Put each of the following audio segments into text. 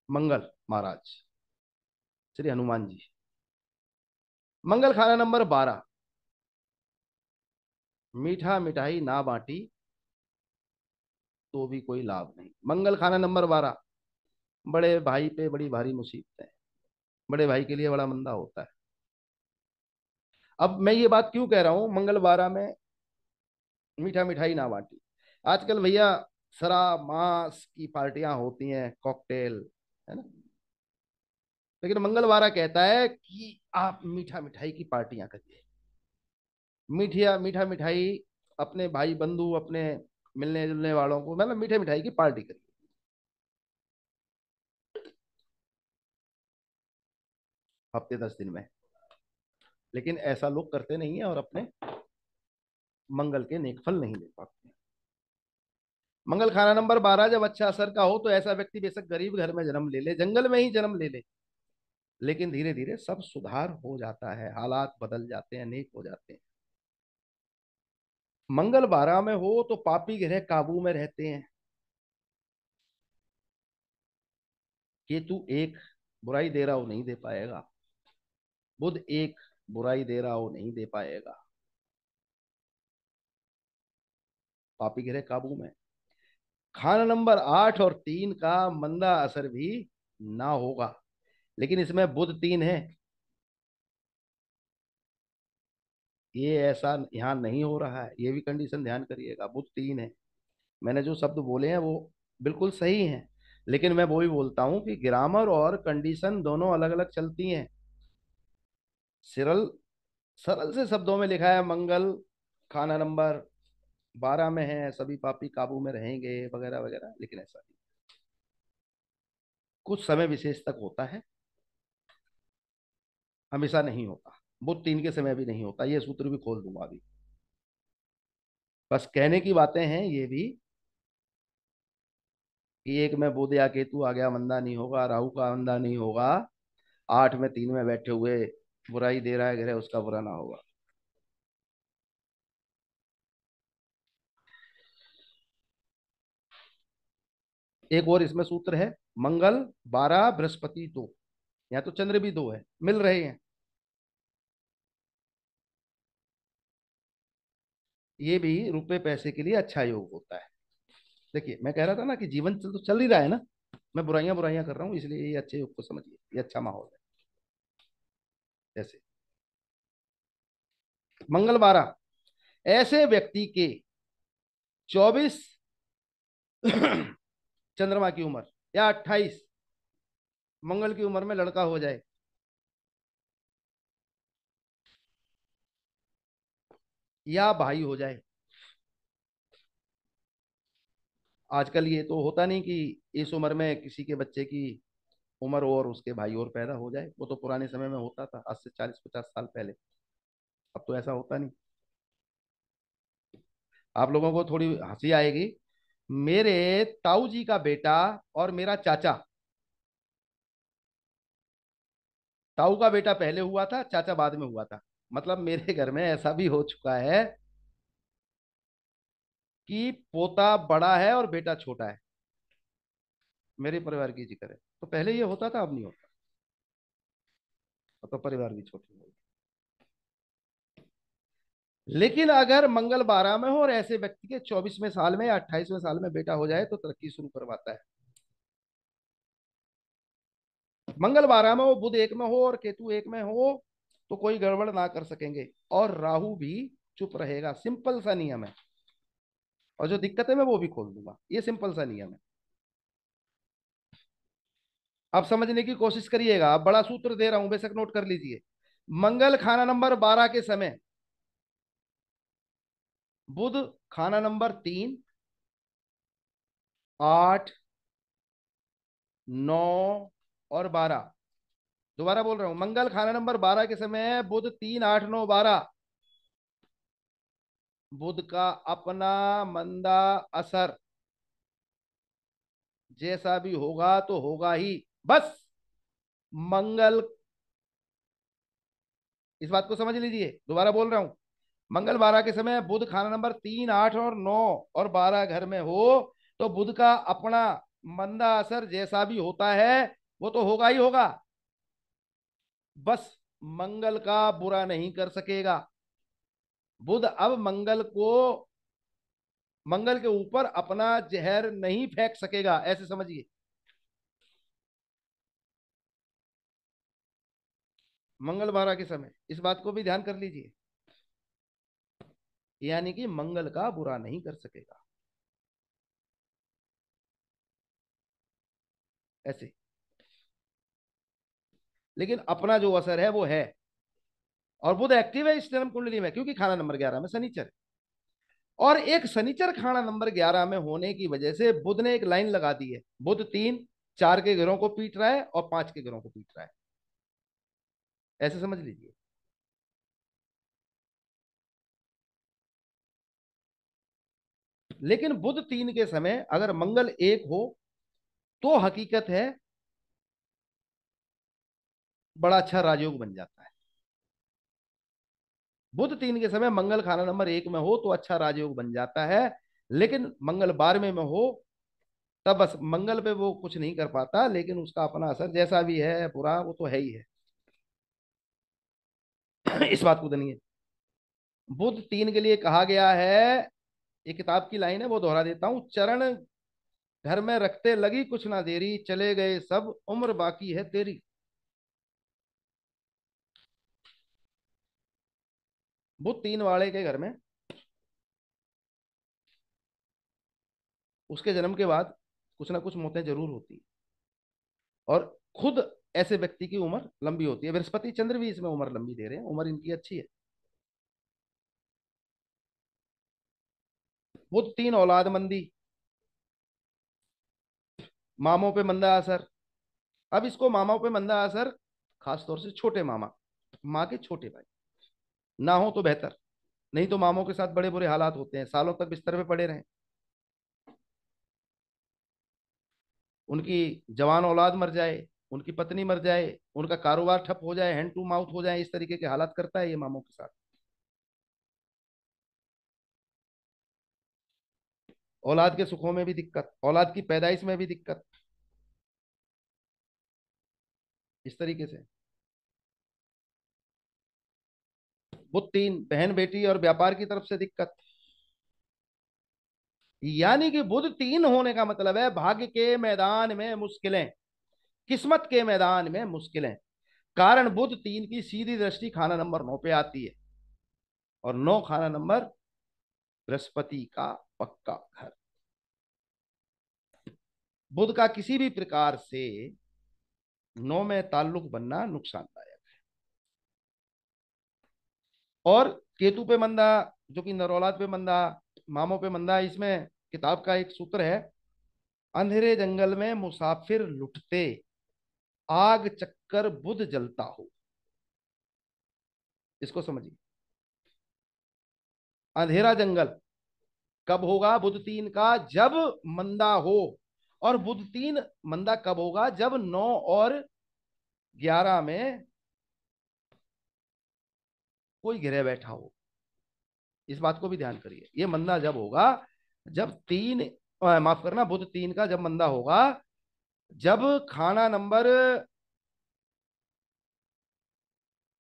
मंगल महाराज, श्री हनुमान जी। मंगल खाना नंबर 12, मीठा मिठाई ना बांटी तो भी कोई लाभ नहीं। मंगल खाना नंबर 12, बड़े भाई पे बड़ी भारी मुसीबत है, बड़े भाई के लिए बड़ा मंदा होता है। अब मैं ये बात क्यों कह रहा हूं, मंगल 12 में मीठा मिठाई ना बांटी। आजकल भैया शराब मांस की पार्टियां होती हैं, कॉकटेल, है ना। लेकिन मंगलवारा कहता है कि आप मीठा मिठाई की पार्टियां करिए, मीठा मिठाई अपने भाई बंधु, अपने मिलने जुलने वालों को मतलब मीठे मिठाई की पार्टी करिए। हफ्ते 10 दिन में। लेकिन ऐसा लोग करते नहीं है और अपने मंगल के नेक फल नहीं ले पाते। मंगल खाना नंबर 12, जब अच्छा असर का हो तो ऐसा व्यक्ति बेशक गरीब घर में जन्म ले ले, जंगल में ही जन्म ले ले, लेकिन धीरे धीरे सब सुधार हो जाता है, हालात बदल जाते हैं, नेक हो जाते हैं। मंगल 12 में हो तो पापी ग्रह काबू में रहते हैं। केतु एक, बुराई दे रहा हो नहीं दे पाएगा। बुध एक, बुराई दे रहा हो नहीं दे पाएगा। पापी ग्रह काबू में। खाना नंबर 8 और 3 का मंदा असर भी ना होगा, लेकिन इसमें बुध 3 है। ये ऐसा यहाँ नहीं हो रहा है, ये भी कंडीशन ध्यान करिएगा, बुध 3 है। मैंने जो शब्द बोले हैं वो बिल्कुल सही हैं, लेकिन मैं वो भी बोलता हूँ कि ग्रामर और कंडीशन दोनों अलग अलग चलती हैं। सरल सरल से शब्दों में लिखा है मंगल खाना नंबर 12 में है, सभी पापी काबू में रहेंगे वगैरह वगैरह, लेकिन ऐसा नहीं, कुछ समय विशेष तक होता है, हमेशा नहीं होता। बुध 3 के समय भी नहीं होता, ये सूत्र भी खोल दूंगा अभी। बस कहने की बातें हैं ये भी, कि एक में बुध या केतु आ गया मंदा नहीं होगा, राहु का मंदा नहीं होगा, 8 में 3 में बैठे हुए बुराई दे रहा है ग्रह, उसका बुरा ना होगा। एक और इसमें सूत्र है, मंगल 12 बृहस्पति 2, या तो चंद्र भी 2 है, मिल रहे हैं, ये भी रुपए पैसे के लिए अच्छा योग होता है। देखिए मैं कह रहा था ना कि जीवन तो चल ही रहा है ना, मैं बुराइयां बुराइयां कर रहा हूँ, इसलिए ये अच्छे योग को समझिए, ये अच्छा माहौल है। जैसे मंगल 12, ऐसे व्यक्ति के 24 चंद्रमा की उम्र या 28 मंगल की उम्र में लड़का हो जाए, या भाई हो जाए। आजकल ये तो होता नहीं कि इस उम्र में किसी के बच्चे की उम्र और उसके भाई और पैदा हो जाए, वो तो पुराने समय में होता था, आज से 40-50 साल पहले। अब तो ऐसा होता नहीं। आप लोगों को थोड़ी हंसी आएगी, मेरे ताऊ जी का बेटा और मेरा चाचा, ताऊ का बेटा पहले हुआ था, चाचा बाद में हुआ था। मतलब मेरे घर में ऐसा भी हो चुका है कि पोता बड़ा है और बेटा छोटा है, मेरे परिवार की जिक्र है। तो पहले ये होता था, अब नहीं होता। अब तो परिवार भी छोटे हो गए। लेकिन अगर मंगल 12 में हो और ऐसे व्यक्ति के 24वें साल में या 28वें साल में बेटा हो जाए तो तरक्की शुरू करवाता है। मंगल 12 में हो, बुध 1 में हो और केतु 1 में हो तो कोई गड़बड़ ना कर सकेंगे, और राहु भी चुप रहेगा। सिंपल सा नियम है, और जो दिक्कत है मैं वो भी खोल दूंगा, ये सिंपल सा नियम है। आप समझने की कोशिश करिएगा, आप बड़ा सूत्र दे रहा हूं, बेशक नोट कर लीजिए। मंगल खाना नंबर 12 के समय, बुध खाना नंबर 3, 8, 9 और 12। दोबारा बोल रहा हूं, मंगल खाना नंबर 12 के समय बुध 3, 8, 9, 12। बुध का अपना मंदा असर जैसा भी होगा तो होगा ही। बस मंगल, इस बात को समझ लीजिए, दोबारा बोल रहा हूं, मंगल 12 के समय बुध खाना नंबर 3, 8 और 9 और 12 घर में हो तो बुध का अपना मंदा असर जैसा भी होता है वो तो होगा ही होगा, बस मंगल का बुरा नहीं कर सकेगा। बुध अब मंगल के ऊपर अपना जहर नहीं फेंक सकेगा, ऐसे समझिए। मंगलवार के समय इस बात को भी ध्यान कर लीजिए, यानी कि मंगल का बुरा नहीं कर सकेगा, ऐसे। लेकिन अपना जो असर है वो है, और बुध एक्टिव है इस जन्म कुंडली में, क्योंकि खाना नंबर 11 में शनिचर है। और एक शनिचर खाना नंबर 11 में होने की वजह से बुध ने एक लाइन लगा दी है, बुध 3 4 के घरों को पीट रहा है और 5 के घरों को पीट रहा है, ऐसे समझ लीजिए। लेकिन बुध 3 के समय अगर मंगल 1 हो तो हकीकत है बड़ा अच्छा राजयोग बन जाता है। बुध 3 के समय मंगल खाना नंबर 1 में हो तो अच्छा राजयोग बन जाता है। लेकिन मंगल 12वें में हो तब बस मंगल पे वो कुछ नहीं कर पाता, लेकिन उसका अपना असर जैसा भी है बुरा वो तो है ही है। इस बात को जानिए। बुध 3 के लिए कहा गया है, ये किताब की लाइन है वो दोहरा देता हूं, चरण घर में रखते लगी कुछ ना देरी, चले गए सब उम्र बाकी है तेरी। बुध 3 वाले के घर में उसके जन्म के बाद कुछ ना कुछ मौतें जरूर होती है, और खुद ऐसे व्यक्ति की उम्र लंबी होती है। बृहस्पति चंद्र भी इसमें उम्र लंबी दे रहे हैं, उम्र इनकी अच्छी है। बुध 3 औलादमंदी, मामों पे मंदा असर। अब इसको मामाओं पे मंदा असर, खास तौर से छोटे मामा, माँ के छोटे भाई ना हो तो बेहतर, नहीं तो मामों के साथ बड़े बुरे हालात होते हैं, सालों तक बिस्तर पे पड़े रहें, उनकी जवान औलाद मर जाए, उनकी पत्नी मर जाए, उनका कारोबार ठप हो जाए, हैंड टू माउथ हो जाए, इस तरीके के हालात करता है ये मामों के साथ। औलाद के सुखों में भी दिक्कत, औलाद की पैदाइश में भी दिक्कत, इस तरीके से। बुध 3 बहन बेटी और व्यापार की तरफ से दिक्कत, यानी कि बुध 3 होने का मतलब है भाग्य के मैदान में मुश्किलें, किस्मत के मैदान में मुश्किलें। कारण बुध 3 की सीधी दृष्टि खाना नंबर 9 पे आती है, और 9 खाना नंबर बृहस्पति का पक्का घर। बुध का किसी भी प्रकार से 9 में ताल्लुक बनना नुकसानदायक। और केतु पे मंदा, जो कि नरौलाद पे मंदा, मामों पे मंदा, इसमें किताब का एक सूत्र है, अंधेरे जंगल में मुसाफिर लुटते, आग चक्कर बुध जलता हो। इसको समझिए। अंधेरा जंगल कब होगा बुध 3 का, जब मंदा हो। और बुध 3 मंदा कब होगा, जब 9 और 11 में कोई गिरे बैठा हो। इस बात को भी ध्यान करिए, ये मंदा जब होगा, जब माफ करना, बुध 3 का जब मंदा होगा, जब खाना नंबर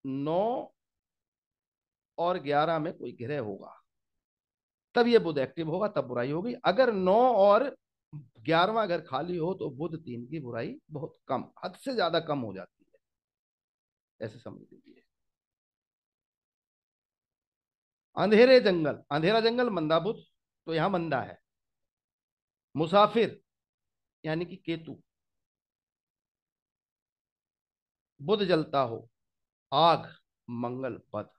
9 और 11 में कोई ग्रह होगा, तब ये बुध एक्टिव होगा, तब बुराई होगी। अगर 9 और 11वां घर खाली हो तो बुध 3 की बुराई बहुत कम, हद से ज्यादा कम हो जाती है, ऐसे समझ लीजिए। अंधेरे जंगल, अंधेरा जंगल मंदा बुध, तो यहां मंदा है। मुसाफिर यानी कि केतु, बुध जलता हो, आग मंगल पद,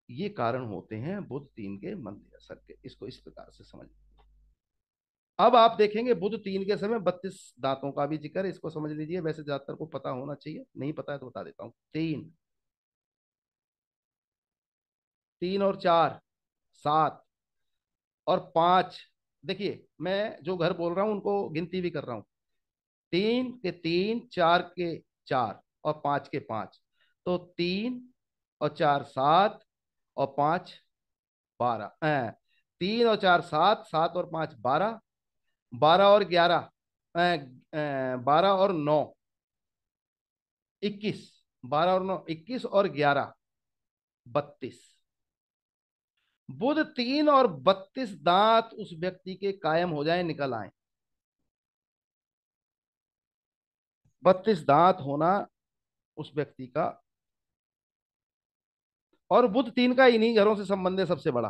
ये कारण होते हैं बुध 3 के मंद असर के। इसको इस प्रकार से समझ। अब आप देखेंगे बुध 3 के समय 32 दांतों का भी जिक्र है, इसको समझ लीजिए। वैसे ज्यादातर को पता होना चाहिए, नहीं पता है तो बता देता हूं। 3 3 और 4 7 और 5। देखिए मैं जो घर बोल रहा हूं उनको गिनती भी कर रहा हूं, 3 के 3, 4 के 4 और 5 के 5। तो 3 और 4 7 और 5 12, तीन और चार सात, सात और पांच 12, 12 और 11, 12 और 9 21, 12 और 9 21 और 11 32। बुध 3 और 32 दांत उस व्यक्ति के कायम हो जाए, निकल आए। 32 दांत होना उस व्यक्ति का। और बुध 3 का इन्हीं घरों से संबंध है सबसे बड़ा।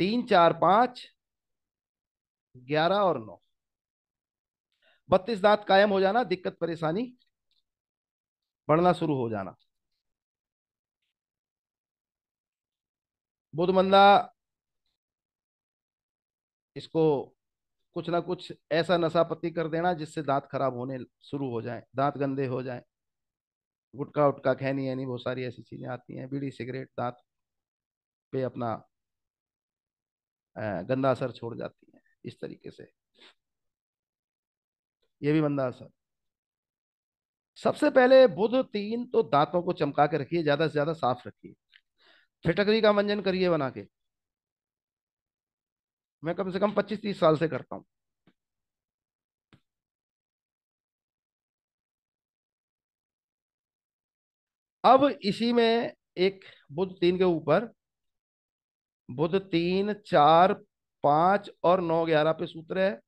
3 4 5, 11 और 9, 32 दांत कायम हो जाना, दिक्कत परेशानी बढ़ना शुरू हो जाना। बुध मंदा इसको कुछ ना कुछ ऐसा नशापत्ती कर देना जिससे दांत खराब होने शुरू हो जाए, दांत गंदे हो जाए। गुटखा उटका, खैनी यानी बहुत सारी ऐसी चीजें आती हैं, बीड़ी सिगरेट दांत पे अपना गंदा असर छोड़ जाती हैं इस तरीके से। ये भी मंदा असर। सबसे पहले बुध 3 तो दांतों को चमका के रखिए, ज्यादा से ज्यादा साफ रखिए। फिटकरी का मंजन करिए बना के। मैं कम से कम 25 30 साल से करता हूँ। अब इसी में एक बुध 3 के ऊपर बुध 3 4 5 और 9 11 पे सूत्र है।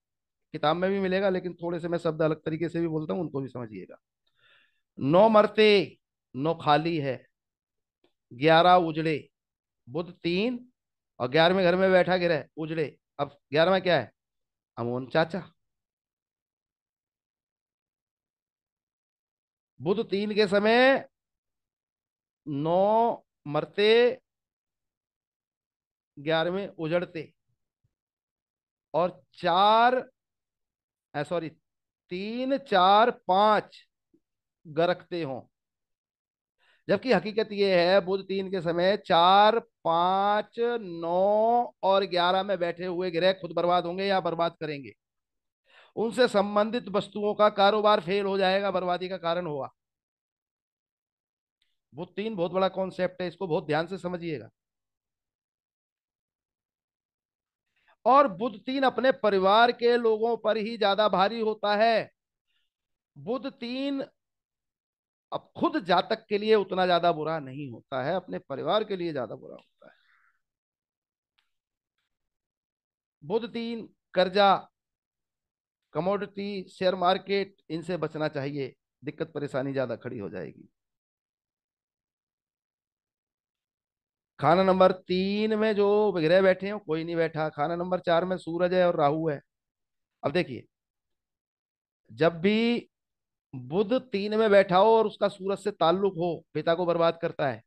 किताब में भी मिलेगा, लेकिन थोड़े से मैं शब्द अलग तरीके से भी बोलता हूँ, उनको भी समझिएगा। 9 मरते, 9 खाली है, 11 उजड़े। बुध 3 और 11वें घर में बैठा गिरह उजड़े। अब 11वां क्या है? अमोन चाचा। बुध 3 के समय 9 मरते, 11वें उजड़ते। और चार, सॉरी, 3 4 5 गरकते हों। जबकि हकीकत यह है बुध 3 के समय 4 5 9 और 11 में बैठे हुए ग्रह खुद बर्बाद होंगे या बर्बाद करेंगे। उनसे संबंधित वस्तुओं का कारोबार फेल हो जाएगा, बर्बादी का कारण होगा। बुध 3 बहुत बड़ा कॉन्सेप्ट है, इसको बहुत ध्यान से समझिएगा। और बुध 3 अपने परिवार के लोगों पर ही ज्यादा भारी होता है। बुध 3 अब खुद जातक के लिए उतना ज्यादा बुरा नहीं होता है, अपने परिवार के लिए ज्यादा बुरा होता है। बुध 3 कर्जा, कमोडिटी, शेयर मार्केट, इनसे बचना चाहिए, दिक्कत परेशानी ज्यादा खड़ी हो जाएगी। खाना नंबर 3 में जो ग्रह बैठे हैं कोई नहीं बैठा। खाना नंबर 4 में सूरज है और राहु है। अब देखिए, जब भी बुध 3 में बैठा हो और उसका सूरज से ताल्लुक हो, पिता को बर्बाद करता है।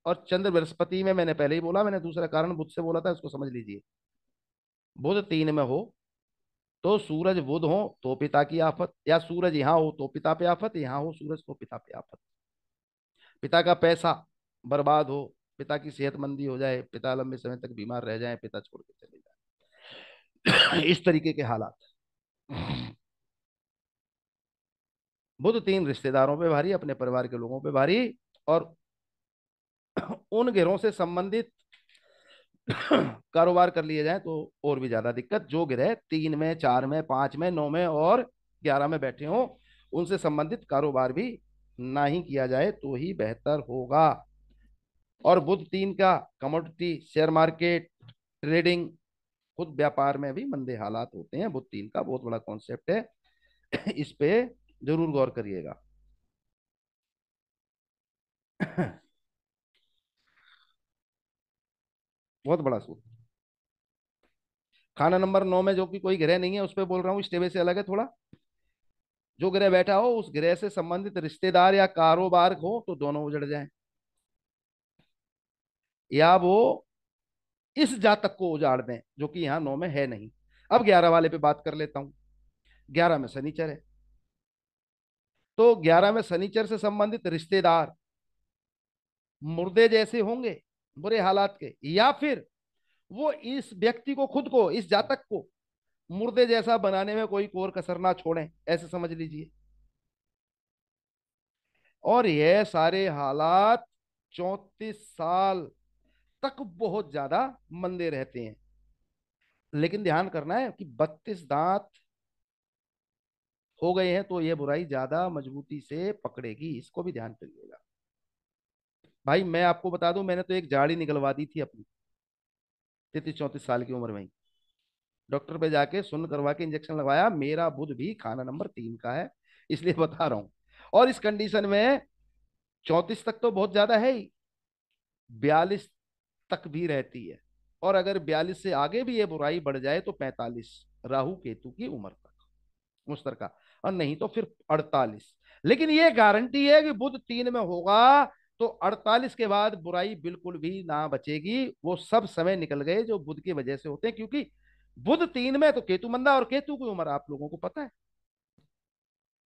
और चंद्र बृहस्पति में, मैंने पहले ही बोला, मैंने दूसरा कारण बुध से बोला था, इसको समझ लीजिए। बुध 3 में हो तो सूरज बुध हो तो पिता की आफत, या सूरज यहां हो तो पिता पे आफत, यहां हो सूरज तो पिता पे आफत। पिता का पैसा बर्बाद हो, पिता की सेहतमंदी हो जाए, पिता लंबे समय तक बीमार रह जाए, पिता छोड़ के चले जाए, इस तरीके के हालात। बुध 3 रिश्तेदारों पे भारी, अपने परिवार के लोगों पे भारी। और उन गिरों से संबंधित कारोबार कर लिए जाए तो और भी ज्यादा दिक्कत। जो गिरह 3 में 4 में 5 में 9 में और 11 में बैठे हों, उनसे संबंधित कारोबार भी ना ही किया जाए तो ही बेहतर होगा। और बुध 3 का कमोडिटी, शेयर मार्केट, ट्रेडिंग, खुद व्यापार में भी मंदे हालात होते हैं। बुध 3 का बहुत बड़ा कॉन्सेप्ट है, इस पे जरूर गौर करिएगा। बहुत बड़ा सूत्र। खाना नंबर 9 में जो कि कोई ग्रह नहीं है उस पर बोल रहा हूँ, स्टेबे से अलग है थोड़ा। जो ग्रह बैठा हो उस ग्रह से संबंधित रिश्तेदार या कारोबार हो तो दोनों उजड़ जाएं, या वो इस जातक को उजाड़ दें जो कि यहाँ 9 में है नहीं। अब 11 वाले पे बात कर लेता हूँ। 11 में शनिचर है, तो 11 में शनिचर से संबंधित रिश्तेदार मुर्दे जैसे होंगे, बुरे हालात के, या फिर वो इस व्यक्ति को, खुद को, इस जातक को मुर्दे जैसा बनाने में कोई कोर कसर ना छोड़ें, ऐसे समझ लीजिए। और यह सारे हालात 34 साल तक बहुत ज्यादा मंदे रहते हैं। लेकिन ध्यान करना है कि 32 दांत हो गए हैं तो ये बुराई ज्यादा मजबूती से पकड़ेगी, इसको भी ध्यान करिएगा। भाई मैं आपको बता दूं, मैंने तो एक जाड़ी निकलवा दी थी अपनी 33-34 साल की उम्र में ही। डॉक्टर पे जाके सुन करवा के इंजेक्शन लगवाया, मेरा बुध भी खाना नंबर 3 का है, इसलिए बता रहा हूं। और इस कंडीशन में 34 तक तो बहुत ज्यादा है ही, 42 तक भी रहती है। और अगर 42 से आगे भी ये बुराई बढ़ जाए तो 45, राहु केतु की उम्र तक मुश्तरका। और नहीं तो फिर 48। लेकिन ये गारंटी है कि बुध 3 में होगा तो 48 के बाद बुराई बिल्कुल भी ना बचेगी। वो सब समय निकल गए जो बुध की वजह से होते हैं, क्योंकि बुध 3 में तो केतु मंदा, और केतु की उम्र आप लोगों को पता है,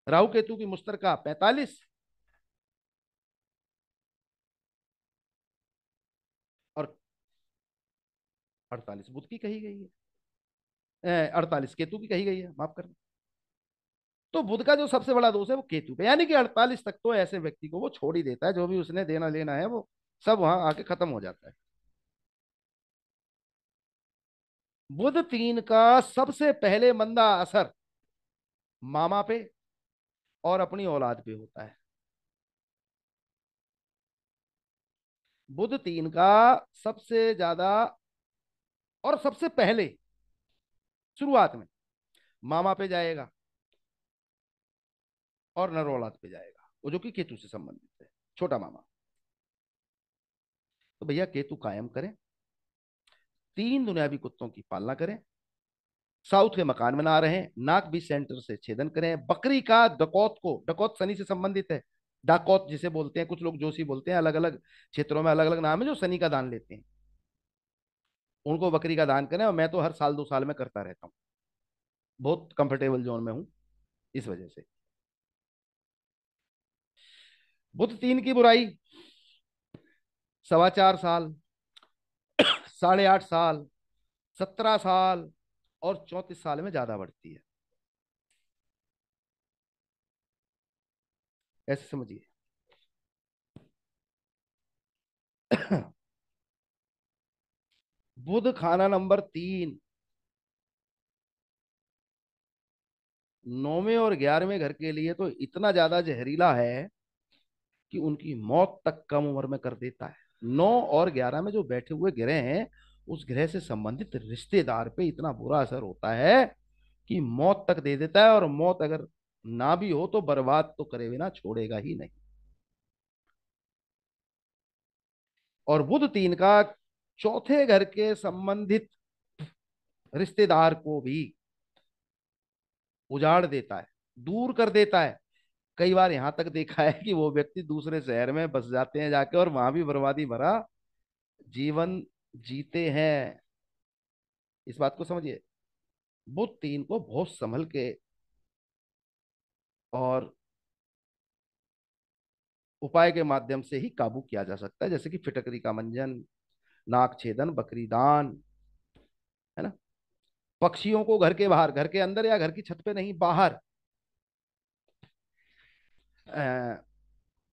राहु केतु की मुश्तरका 45, और 48 बुध की कही गई है, 48 केतु की कही गई है, माफ करना। तो बुध का जो सबसे बड़ा दोष है वो केतु पे, यानी कि 48 तक तो ऐसे व्यक्ति को वो छोड़ ही देता है, जो भी उसने देना लेना है वो सब वहां आके खत्म हो जाता है। बुध 3 का सबसे पहले मंदा असर मामा पे और अपनी औलाद पे होता है। बुध 3 का सबसे ज्यादा और सबसे पहले शुरुआत में मामा पे जाएगा और नर औलाद पे जाएगा, वो जो कि केतु से संबंधित है, छोटा मामा। तो भैया केतु कायम करें, 3 दुनियावी कुत्तों की पालना करें, साउथ के मकान में ना रहें, नाक भी सेंटर से छेदन करें, बकरी का डकौत को, डकौत शनि से संबंधित है, डाकौत जिसे बोलते हैं, कुछ लोग जोशी बोलते हैं, अलग अलग क्षेत्रों में अलग अलग नाम है, जो शनि का दान लेते हैं उनको बकरी का दान करें। और मैं तो हर साल 2 साल में करता रहता हूँ, बहुत कंफर्टेबल जोन में हूँ इस वजह से। बुध 3 की बुराई 4.25 साल, 8.5 साल, 17 साल और 34 साल में ज्यादा बढ़ती है, ऐसे समझिए। बुध खाना नंबर 3 9वें और 11वें घर के लिए तो इतना ज्यादा जहरीला है कि उनकी मौत तक कम उम्र में कर देता है। 9 और 11 में जो बैठे हुए ग्रह हैं, उस ग्रह से संबंधित रिश्तेदार पे इतना बुरा असर होता है कि मौत तक दे देता है, और मौत अगर ना भी हो तो बर्बाद तो करे बिना छोड़ेगा ही नहीं। और बुध 3 का चौथे घर के संबंधित रिश्तेदार को भी उजाड़ देता है, दूर कर देता है। कई बार यहां तक देखा है कि वो व्यक्ति दूसरे शहर में बस जाते हैं जाके, और वहां भी बर्बादी भरा जीवन जीते हैं। इस बात को समझिए। बुध 3 को बहुत संभल के और उपाय के माध्यम से ही काबू किया जा सकता है, जैसे कि फिटकरी का मंजन, नाक छेदन, बकरी दान, है ना। पक्षियों को घर के बाहर, घर के अंदर या घर की छत पे नहीं, बाहर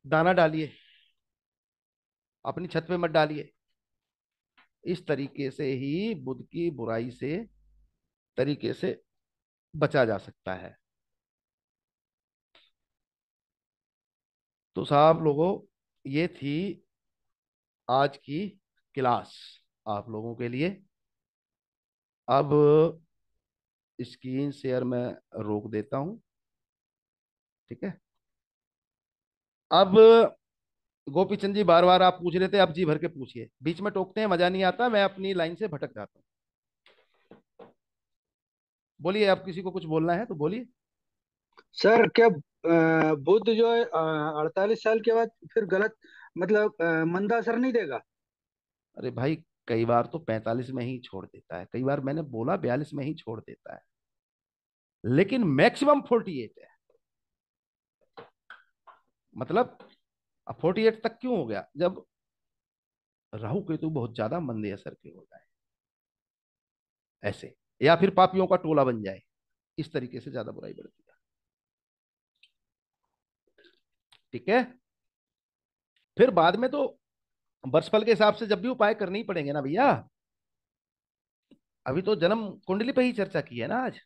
दाना डालिए, अपनी छत पे मत डालिए। इस तरीके से ही बुध की बुराई से तरीके से बचा जा सकता है। तो साहब लोगों, ये थी आज की क्लास आप लोगों के लिए। अब स्क्रीन शेयर मैं रोक देता हूं, ठीक है। अब गोपी चंद जी, बार बार आप पूछ रहे थे, अब जी भर के पूछिए, बीच में टोकते हैं मजा नहीं आता, मैं अपनी लाइन से भटक जाता हूँ। बोलिए, आप किसी को कुछ बोलना है तो बोलिए। सर क्या बुध जो है 48 साल के बाद फिर गलत मतलब मंदा असर नहीं देगा? अरे भाई, कई बार तो 45 में ही छोड़ देता है, कई बार मैंने बोला 42 में ही छोड़ देता है, लेकिन मैक्सिमम 48 है। मतलब अब 48 तक क्यों हो गया? जब राहु केतु बहुत ज्यादा मंदे असर के हो जाए ऐसे, या फिर पापियों का टोला बन जाए, इस तरीके से ज्यादा बुराई बढ़ती है। ठीक है। फिर बाद में तो वर्षफल के हिसाब से जब भी उपाय करने ही पड़ेंगे ना भैया। अभी तो जन्म कुंडली पे ही चर्चा की है ना आज।